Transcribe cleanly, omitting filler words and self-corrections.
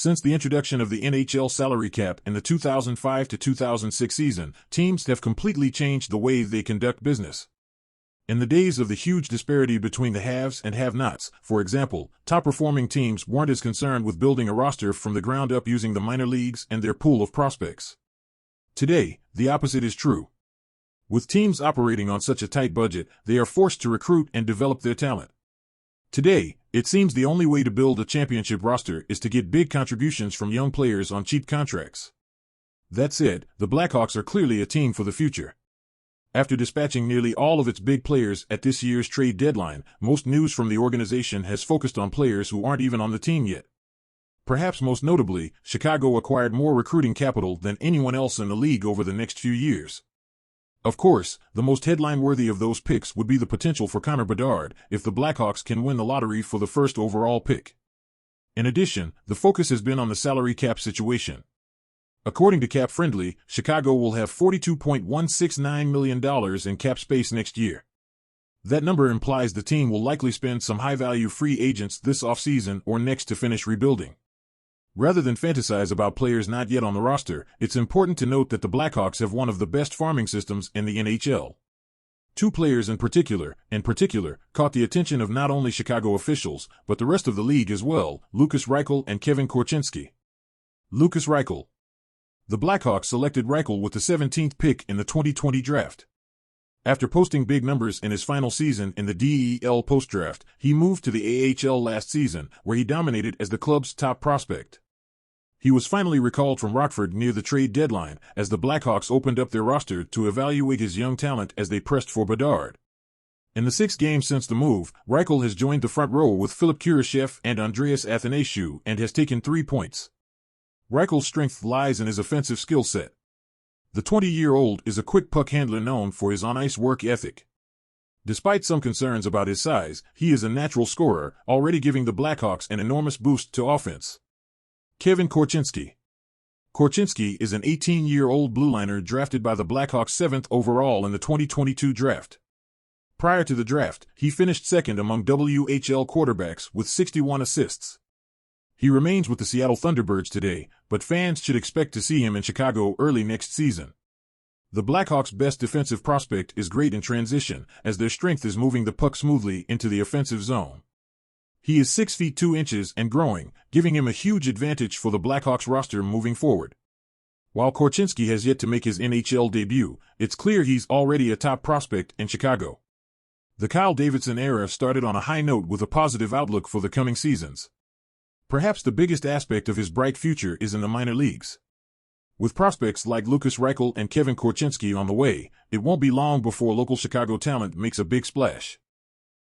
Since the introduction of the NHL salary cap in the 2005 to 2006 season, teams have completely changed the way they conduct business. In the days of the huge disparity between the haves and have-nots, for example, top-performing teams weren't as concerned with building a roster from the ground up using the minor leagues and their pool of prospects. Today, the opposite is true. With teams operating on such a tight budget, they are forced to recruit and develop their talent. Today, it seems the only way to build a championship roster is to get big contributions from young players on cheap contracts. That said, the Blackhawks are clearly a team for the future. After dispatching nearly all of its big players at this year's trade deadline, most news from the organization has focused on players who aren't even on the team yet. Perhaps most notably, Chicago acquired more recruiting capital than anyone else in the league over the next few years. Of course, the most headline-worthy of those picks would be the potential for Connor Bedard if the Blackhawks can win the lottery for the first overall pick. In addition, the focus has been on the salary cap situation. According to Cap Friendly, Chicago will have $42.169 million in cap space next year. That number implies the team will likely spend some high-value free agents this offseason or next to finish rebuilding. Rather than fantasize about players not yet on the roster, it's important to note that the Blackhawks have one of the best farming systems in the NHL. Two players in particular, caught the attention of not only Chicago officials, but the rest of the league as well, Lukas Reichel and Kevin Korchinski. Lukas Reichel. The Blackhawks selected Reichel with the 17th pick in the 2020 draft. After posting big numbers in his final season in the DEL post-draft, he moved to the AHL last season, where he dominated as the club's top prospect. He was finally recalled from Rockford near the trade deadline, as the Blackhawks opened up their roster to evaluate his young talent as they pressed for Bedard. In the 6 games since the move, Reichel has joined the front row with Philip Kurashev and Andreas Athanasiou and has taken 3 points. Reichel's strength lies in his offensive skill set. The 20-year-old is a quick puck handler known for his on-ice work ethic. Despite some concerns about his size, he is a natural scorer, already giving the Blackhawks an enormous boost to offense. Kevin Korchinski. Korchinski is an 18-year-old blue liner drafted by the Blackhawks 7th overall in the 2022 draft. Prior to the draft, he finished second among WHL quarterbacks with 61 assists. He remains with the Seattle Thunderbirds today, but fans should expect to see him in Chicago early next season. The Blackhawks' best defensive prospect is great in transition, as their strength is moving the puck smoothly into the offensive zone. He is 6 feet 2 inches and growing, giving him a huge advantage for the Blackhawks roster moving forward. While Korchinski has yet to make his NHL debut, it's clear he's already a top prospect in Chicago. The Kyle Davidson era started on a high note with a positive outlook for the coming seasons. Perhaps the biggest aspect of his bright future is in the minor leagues. With prospects like Lukas Reichel and Kevin Korchinski on the way, it won't be long before local Chicago talent makes a big splash.